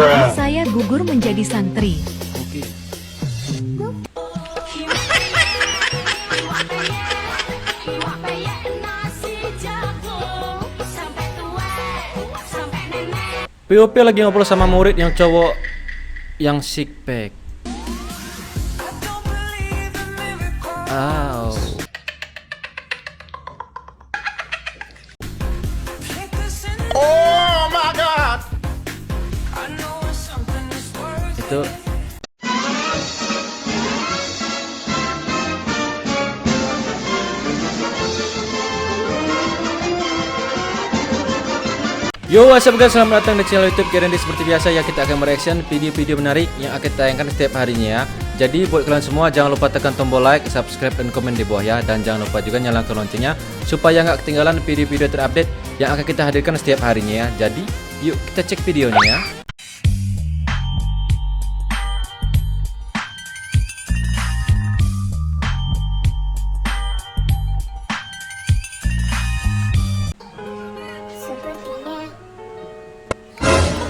Maaf, saya gugur menjadi santri. Oke. POP lagi ngobrol sama murid yang cowok yang sick pack. Aw. Oh my god. Itu Yo, what's up guys, selamat datang di channel YouTube Keren. Seperti biasa ya, kita akan mereaction video-video menarik yang akan tayangkan setiap harinya ya. Jadi buat kalian semua jangan lupa tekan tombol like, subscribe, dan komen di bawah ya. Dan jangan lupa juga nyalakan loncengnya supaya nggak ketinggalan video-video terupdate yang akan kita hadirkan setiap harinya ya. Jadi yuk kita cek videonya ya.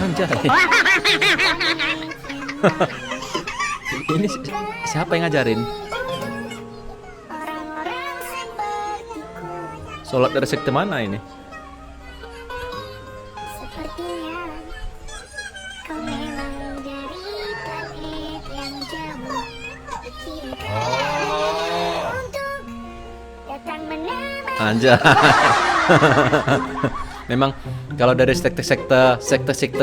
Anjay. Ini siapa yang ngajarin? Sholat dari sekte mana ini? Sepertinya kau memang dari planet yang jauh. Untuk datang menemani. Anjay. Memang kalau dari sekte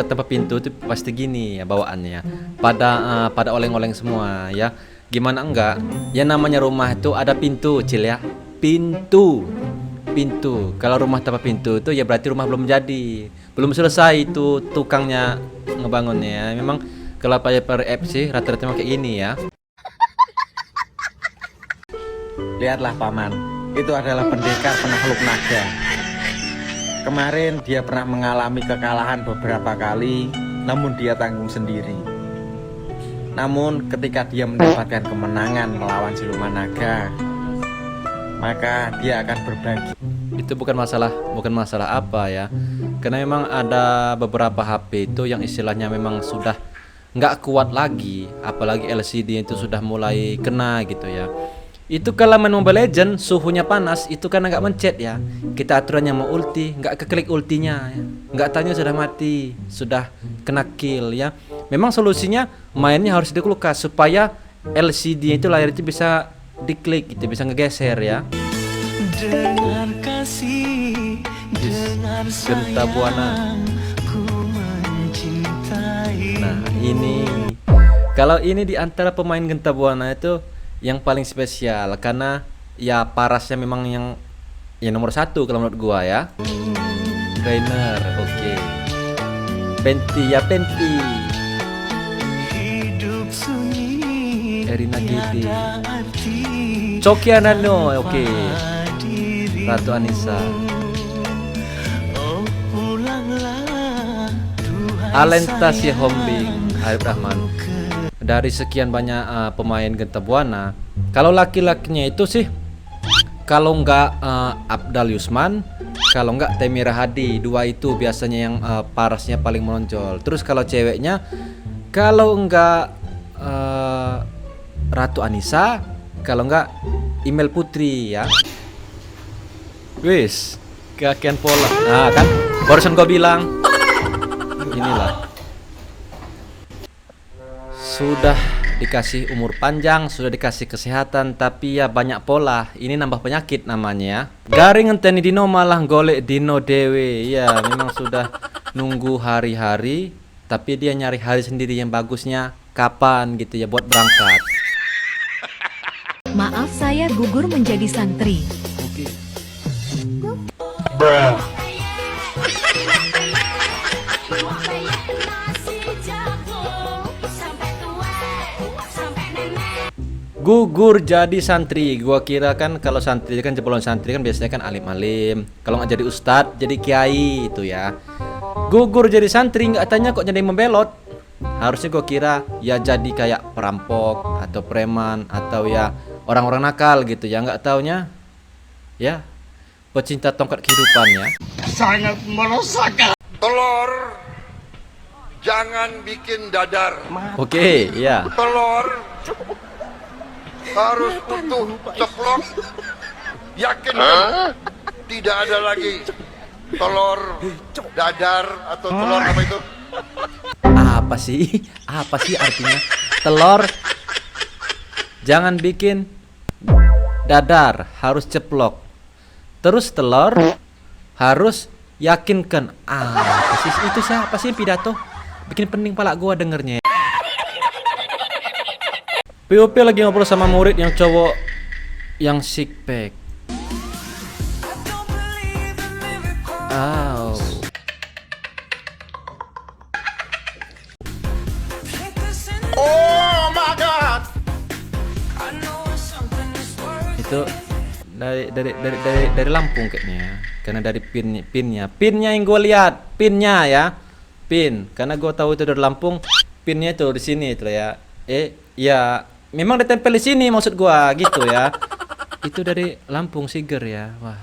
tanpa pintu itu pasti gini ya bawaannya. Pada oleng-oleng semua ya. Gimana enggak? Ya namanya rumah itu ada pintu, Cil ya. Pintu. Kalau rumah tanpa pintu itu ya berarti rumah belum jadi. Belum selesai itu tukangnya ngebangunnya. Memang kalau per FC rata-rata kayak gini ya. Lihatlah paman, itu adalah pendekar penakluk naga. Kemarin dia pernah mengalami kekalahan beberapa kali, namun dia tanggung sendiri. Namun ketika dia mendapatkan kemenangan melawan siluman naga, maka dia akan berbagi. Itu bukan masalah apa ya, karena memang ada beberapa HP itu yang istilahnya memang sudah nggak kuat lagi, apalagi LCD itu sudah mulai kena gitu ya. Itu kalau main Mobile Legend suhunya panas itu karena nggak mencet ya. Kita aturannya mau ulti nggak keklik ultinya ya. Nggak tanya sudah mati, sudah kena kill ya. Memang solusinya mainnya harus di kulkas supaya LCD itu layar itu bisa diklik gitu, bisa ngegeser ya. Dengan kasih, dengan Genta Buana. ku mencintai. Nah ini, kalau ini di antara pemain Genta Buana itu yang paling spesial karena ya parasnya memang yang nomor satu kalau menurut gua ya. Trainer, oke. Penti. Hidup sunyi, Erina Giti. tiada arti. Coki Anano, oke. Diri. Ratu Anissa. Oh pulanglah, duhai Alenta sayang. Sihombing, Arif Rahman. Dari sekian banyak pemain Genta Buana, kalau laki-lakinya itu sih, kalau enggak Abdal Yusman, kalau enggak Temira Hadi, dua itu biasanya yang parasnya paling menonjol. Terus kalau ceweknya, kalau enggak Ratu Anissa, kalau enggak Email Putri ya. Wis, kakian pola. Nah kan, barusan gua bilang, inilah. Sudah dikasih umur panjang, sudah dikasih kesehatan, tapi ya banyak pola. Ini nambah penyakit namanya ya. Garing ngenteni dino malah golek dino dewe. Ya memang sudah nunggu hari-hari, tapi dia nyari hari sendiri yang bagusnya kapan gitu ya buat berangkat. Maaf, saya gugur menjadi santri. Oke. Gugur jadi santri. Gua kira kan kalau santri kan jebolan santri kan biasanya kan alim-alim. Kalau nggak jadi ustadz jadi kiai itu ya. Gugur jadi santri nggak tanya kok jadi membelot. Harusnya gua kira ya jadi kayak perampok atau preman atau ya orang-orang nakal gitu ya. Nggak taunya ya pecinta tongkat kehidupan ya. Sangat merosakkan. Telur jangan bikin dadar. Oke, ya. Telur harus utuh ceplok. Yakin kan? Tidak ada lagi telur dadar atau telur apa itu? Apa sih? Apa sih artinya? Telur jangan bikin dadar, harus ceplok. Terus telur harus yakinkan. Apa sih itu, siapa sih pidato? Bikin pening pala gua dengernya. POP lagi ngobrol sama murid yang cowok yang sick pack. Aw. Oh my god. Itu dari Lampung kayaknya, karena dari pinnya yang gue lihat, pinnya ya, karena gue tahu itu dari Lampung, pinnya itu di sini itu ya, ya memang ditempel di sini maksud gue gitu ya, itu dari Lampung Siger ya, wah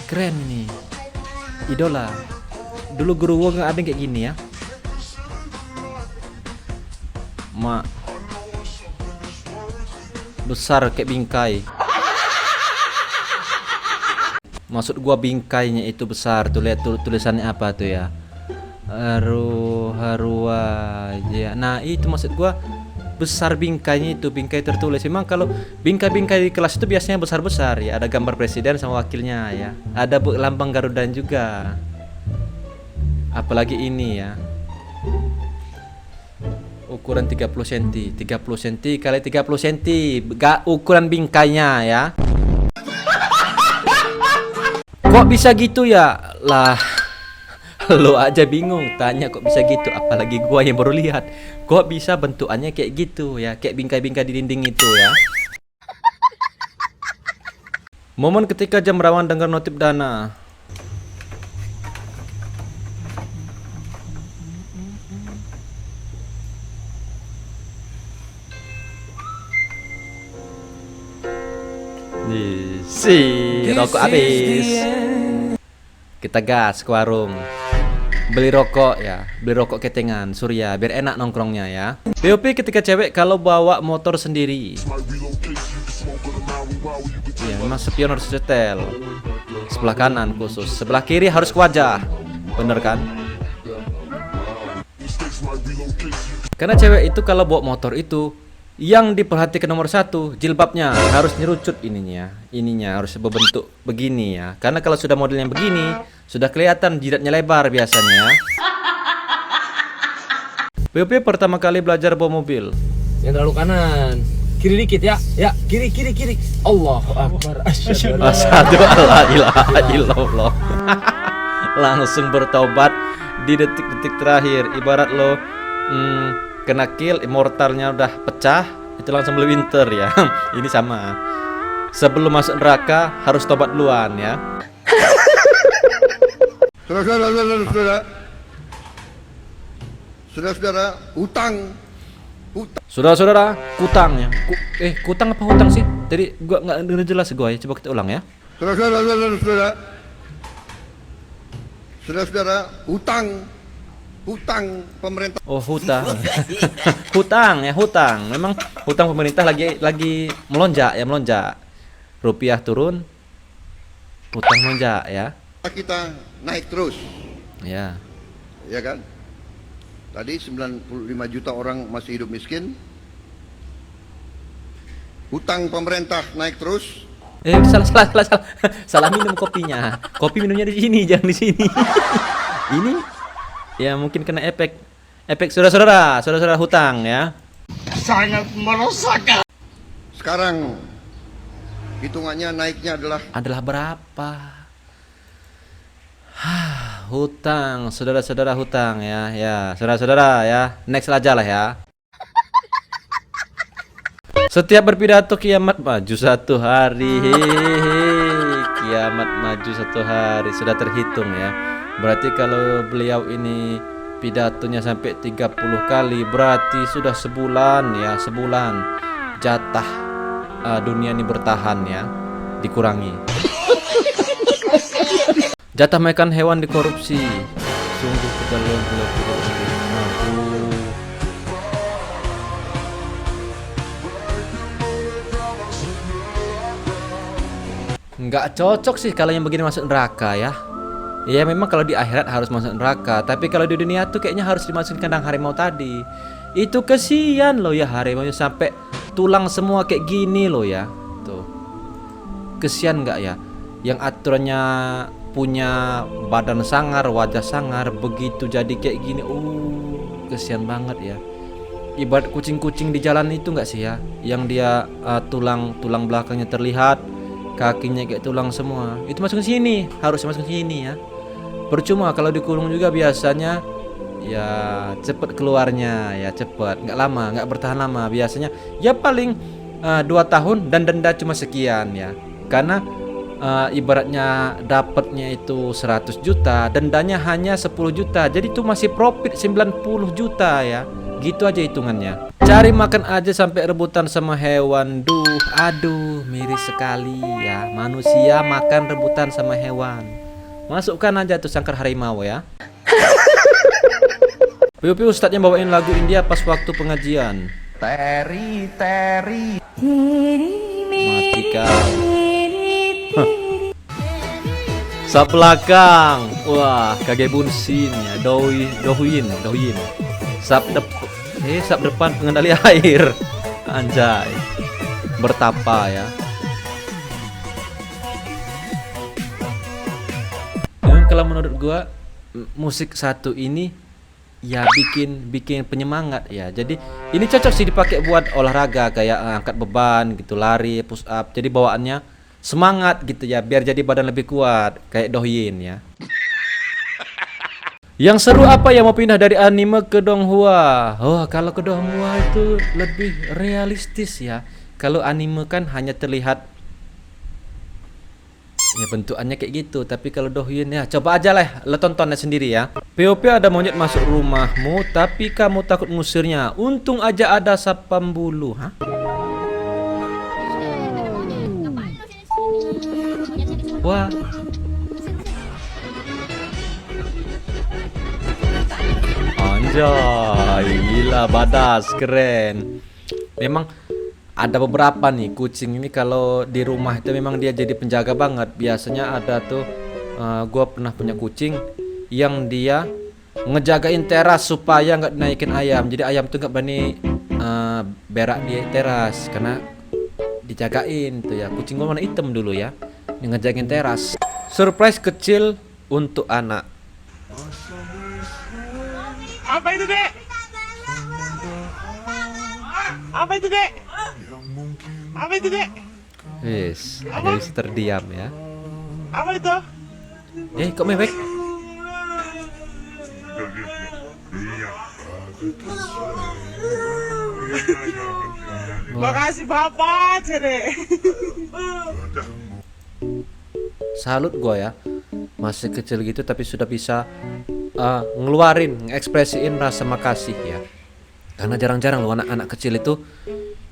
keren ini, idola, dulu guru gue nggak ada kayak gini ya, mak besar kayak bingkai. Maksud gua bingkainya itu besar tuh, lihat tulisannya apa tuh ya, harua ya. Nah itu maksud gua besar bingkainya itu, bingkai tertulis. Memang kalau bingkai di kelas itu biasanya besar ya, ada gambar presiden sama wakilnya ya, ada lambang Garuda juga, apalagi ini ya, ukuran 30 cm kali 30 cm gak ukuran bingkainya ya. Kok bisa gitu ya? Lah, lo aja bingung tanya kok bisa gitu, apalagi gua yang baru lihat. Kok bisa bentukannya kayak gitu ya, kayak bingkai-bingkai di dinding itu ya. Momen ketika jam rawan dengar notif Dana. Si rokok habis, kita gas ke warung, beli rokok ya, beli rokok ketengan Surya biar enak nongkrongnya ya. POP ketika cewek kalau bawa motor sendiri, ya memang spion harus setel sebelah kanan khusus, sebelah kiri harus ke wajah, bener kan? Karena cewek itu kalau bawa motor itu yang diperhatikan nomor satu, jilbabnya harus nyerucut ininya harus berbentuk begini ya. Karena kalau sudah modelnya begini, sudah kelihatan jidatnya lebar biasanya. POP pertama kali belajar bawa mobil. Yang terlalu kanan, kiri dikit ya, kiri. Allahu Akbar. Asyhadu alla ilaha illallah. Langsung bertobat di detik-detik terakhir. Ibarat lo kena kill, immortalnya udah pecah, itu langsung beli winter ya. Ini sama, sebelum masuk neraka harus tobat duluan ya. Saudara, hutang. Saudara, kutang ya. Kutang apa hutang sih? Tadi gua nggak dengar jelas gua ya. Coba kita ulang ya. Saudara, hutang pemerintah. Oh, hutang. hutang. Memang hutang pemerintah lagi melonjak. Rupiah turun, hutang melonjak ya. Kita naik terus. Ya. Ya kan? Tadi 95 juta orang masih hidup miskin. Hutang pemerintah naik terus. Salah minum kopinya. Kopi minumnya di sini, jangan di sini. Ini ya mungkin kena efek saudara hutang ya. Sangat merosakkan. Sekarang hitungannya naiknya adalah berapa? Hutang, saudara hutang ya. Saudara ya. Next aja lah ya. Setiap berpidato kiamat maju satu hari. Kiamat maju satu hari, sudah terhitung ya. Berarti kalau beliau ini pidatonya sampai 30 kali, berarti sudah sebulan ya, sebulan jatah dunia ini bertahan ya, dikurangi. Jatah makan hewan dikorupsi. Sungguh keterlaluan tidak mampu. Nggak cocok sih kalau yang begini masuk neraka ya. Ya memang kalau di akhirat harus masuk neraka, tapi kalau di dunia tuh kayaknya harus dimasukin kandang harimau tadi. Itu kesian loh ya harimau sampai tulang semua kayak gini loh ya. Tuh. Kesian nggak ya? Yang aturannya punya badan sangar, wajah sangar, begitu jadi kayak gini. Kesian banget ya. Ibarat kucing-kucing di jalan itu nggak sih ya? Yang dia tulang belakangnya terlihat, kakinya kayak tulang semua. Itu masuk ke sini, harus masuk ke sini ya. Percuma kalau dikurung juga biasanya ya cepet keluarnya ya, cepet, nggak lama, nggak bertahan lama. Biasanya ya paling 2 tahun dan denda cuma sekian ya. Karena ibaratnya dapatnya itu 100 juta, dendanya hanya 10 juta. Jadi itu masih profit 90 juta ya. Gitu aja hitungannya. Cari makan aja sampai rebutan sama hewan. Aduh, miris sekali ya. Manusia makan rebutan sama hewan. Masukkan aja tuh sangkar harimau ya. Piupi ustadznya bawain lagu India pas waktu pengajian. Teri. Mati kau. Sa belakang. Wah, kage bunsin ya. Dohuin. Sap depan pengendali air. Anjay. Bertapa ya. Kalau menurut gua musik satu ini ya bikin penyemangat ya. Jadi ini cocok sih dipakai buat olahraga kayak angkat beban gitu, lari, push up. Jadi bawaannya semangat gitu ya, biar jadi badan lebih kuat kayak Dohyin ya. Yang seru apa ya, mau pindah dari anime ke Donghua. Kalau ke Donghua itu lebih realistis ya. Kalau anime kan hanya terlihat ya bentukannya kayak gitu, tapi kalau Dohyin ya coba aja lah lo tontonnya sendiri ya. POP ada monyet masuk rumahmu tapi kamu takut ngusirnya. Untung aja ada sapam bulu. Wah. Anjay, gila badas, keren. Memang ada beberapa nih kucing ini kalau di rumah itu memang dia jadi penjaga banget. Biasanya ada tuh gua pernah punya kucing yang dia ngejagain teras supaya nggak naikin ayam. Jadi ayam tuh nggak berani berak di teras karena dijagain tuh ya. Kucing gua warna hitam dulu ya, ngejagain teras. Surprise kecil untuk anak. Apa itu, Dek? Apa itu, Dek? Apa itu, Dek? Yes, hanya bisa terdiam ya. Apa itu? Kok mewek? Makasih Bapak, Dek. Salut gua ya. Masih kecil gitu tapi sudah bisa ngeluarin, ngekspresiin rasa makasih ya. Karena jarang-jarang loh anak-anak kecil itu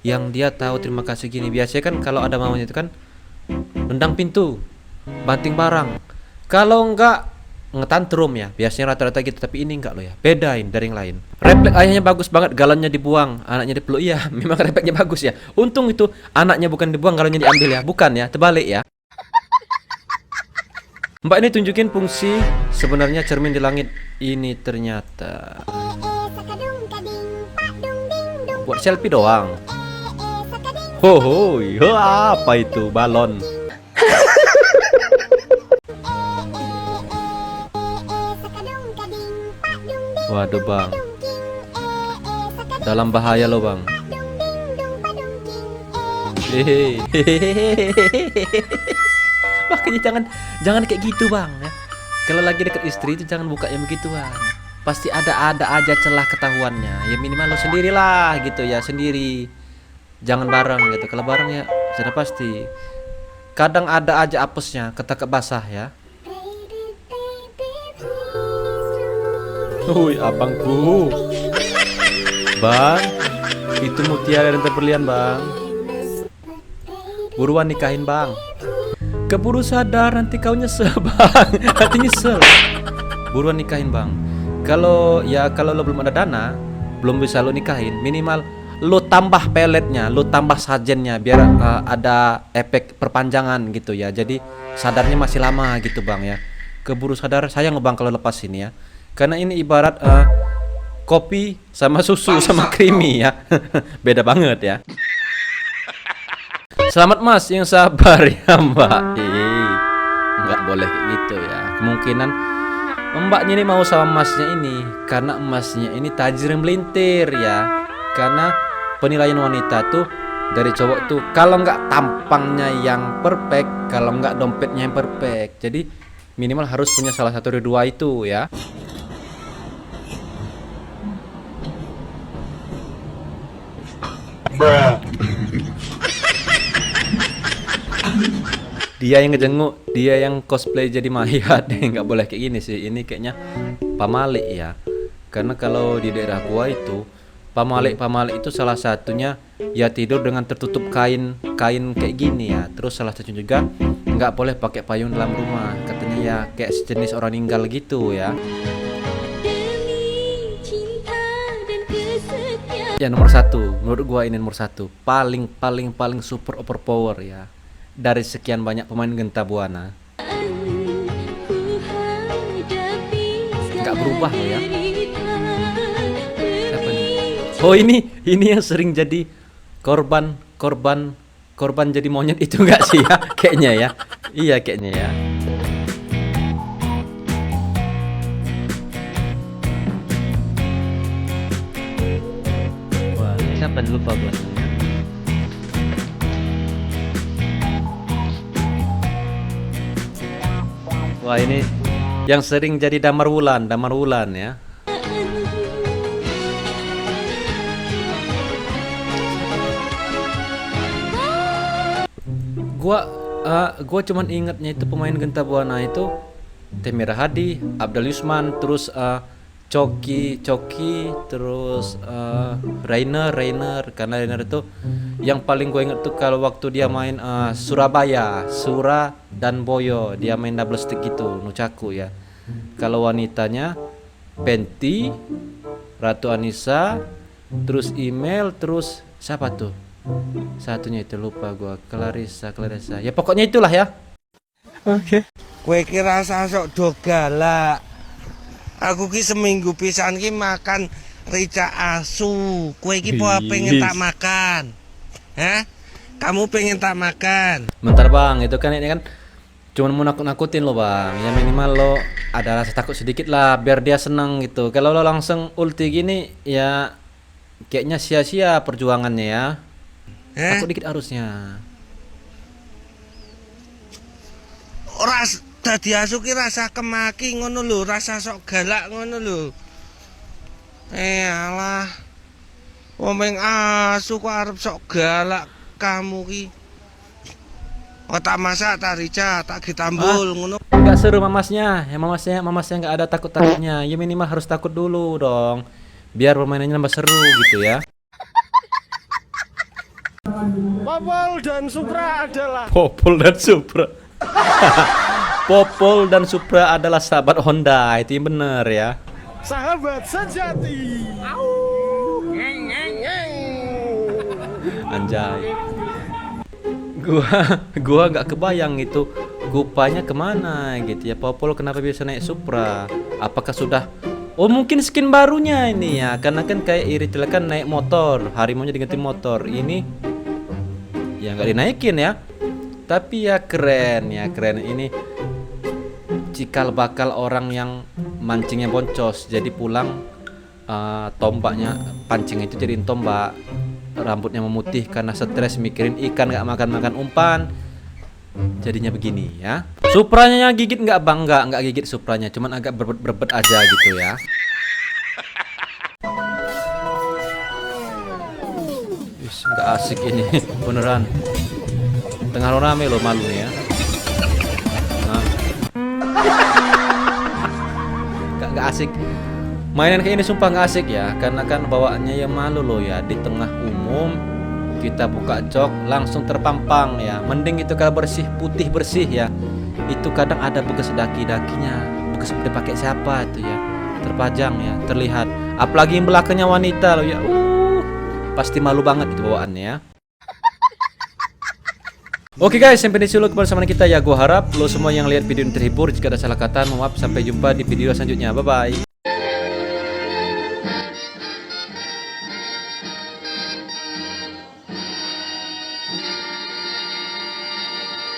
yang dia tahu terima kasih gini. Biasanya kan kalau ada mamanya itu kan nendang pintu, banting barang. Kalau enggak ngetantrum ya. Biasanya rata-rata gitu, tapi ini enggak loh ya. Bedain dari yang lain. Refleks ayahnya bagus banget, galonnya dibuang, anaknya dipeluk. Iya, memang refleksnya bagus ya. Untung itu anaknya bukan dibuang, galonnya diambil ya. Bukan ya, terbalik ya. Mbak ini tunjukin fungsi sebenarnya cermin di langit ini ternyata buat selfie doang. Apa itu balon? Waduh bang, dalam bahaya loh bang. Makanya jangan kayak gitu bang ya. Kalau lagi deket istri itu jangan buka yang begitu bang. Pasti ada aja celah ketahuannya. Ya minimal lo sendirilah gitu ya, sendiri. Jangan bareng gitu. Kalau bareng ya sudah pasti. Kadang ada aja apesnya, ketakak basah ya. Abangku. Bang, itu mutiara dan berlian bang. Buruan nikahin bang. Keburu sadar nanti kau nyesel bang. Nanti nyesel. Buruan nikahin bang. Kalau lo belum ada dana, belum bisa lo nikahin, minimal lu tambah peletnya, lu tambah sajennya biar ada efek perpanjangan gitu ya. Jadi sadarnya masih lama gitu bang ya. Keburu sadar sayang bang kalau lepas ini ya. Karena ini ibarat kopi sama susu sama creamy ya. Beda banget ya. Selamat mas, yang sabar ya mbak. Nggak boleh kayak gitu ya. Kemungkinan mbaknya ini mau sama emasnya ini karena emasnya ini tajir melintir ya. Karena penilaian wanita tuh dari cowok tuh kalau nggak tampangnya yang perfect, kalau nggak dompetnya yang perfect. Jadi minimal harus punya salah satu dari dua itu ya. Dia yang ngejenguk, dia yang cosplay jadi mayat. Nggak boleh kayak gini sih. Ini kayaknya pamalik ya. Karena kalau di daerah gua itu pamalik itu salah satunya ya tidur dengan tertutup kain kayak gini ya. Terus salah satunya juga nggak boleh pakai payung dalam rumah. Katanya ya kayak sejenis orang meninggal gitu ya. Ya nomor satu, menurut gua ini nomor satu. Paling super overpower ya. Dari sekian banyak pemain Genta Buana, nggak berubah loh ya. Siapa nih? Oh ini yang sering jadi korban jadi monyet itu nggak sih ya? Kayaknya ya. Iya kayaknya ya. Wah, siapa lupa gua. Wah ini yang sering jadi damar wulan ya. Gua cuman ingetnya itu pemain Genta Buana itu Temira Hadi, Abdul Yusman, terus Coki, terus Rainer karena Rainer itu yang paling gue inget tuh kalau waktu dia main Surabaya, Sura dan Boyo, dia main double stick gitu, Nucaku ya. Kalau wanitanya Penti, Ratu Anissa, terus email, terus siapa tuh? Satunya itu lupa gue, Clarissa. Ya pokoknya itulah ya. Oke. Kue kira sok do galak. Aku ki seminggu pisan ki makan rica asu. Kue ki pengen tak makan. Hah? Kamu pengen tak makan? Bentar bang, itu kan ini kan cuman mau nakut-nakutin lo bang. Ya minimal lo ada rasa takut sedikit lah biar dia senang gitu. Kalau lo langsung ulti gini ya kayaknya sia-sia perjuangannya ya. Takut dikit harusnya. Ras dadi asu ki rasa kemaki ngono lho, rasa sok galak ngono lho. Alah. Wong asu kok arep sok galak kamu ki. Oh tak masak tak rica, tak ditambul ngono. Enggak seru mamasnya. Ya mamasnya enggak ada takut-takutnya. Ya minimal harus takut dulu dong. Biar permainannya nambah seru gitu ya. Popol dan Supra adalah Popol dan Supra adalah sahabat Honda, itu yang bener ya. sahabat sejati. Anjay. Gua nggak kebayang itu Gupanya kemana gitu ya. Popol kenapa bisa naik Supra? Apakah sudah mungkin skin barunya ini ya. Karena kan kayak Iritel kan naik motor, harimaunya diganti motor. Ini ya nggak dinaikin ya. Tapi ya keren ini. Cikal bakal orang yang mancingnya boncos, jadi pulang tombaknya pancing itu jadiin tombak. Rambutnya memutih karena stres mikirin ikan, nggak makan umpan, jadinya begini ya. Supranya gigit nggak bang? Nggak gigit Supranya, cuman agak berbet aja gitu ya. Nggak asik ini beneran. Tengah rame lo malu ya. Nggak asik. Mainan kayak ini sumpah nggak asik ya, karena kan bawaannya ya malu loh ya. Di tengah umum kita buka jok langsung terpampang ya. Mending itu kalau putih bersih ya. Itu kadang ada bekas daki-dakinya, bekas dipakai siapa itu ya, terpajang ya, terlihat. Apalagi yang belakangnya wanita loh ya. pasti malu banget itu bawaannya ya. Oke guys, sampai di sini dulu kebersamaan kita ya. Gua harap lo semua yang lihat video ini terhibur. Jika ada salah kata, mohon maaf. Sampai jumpa di video selanjutnya. Bye bye.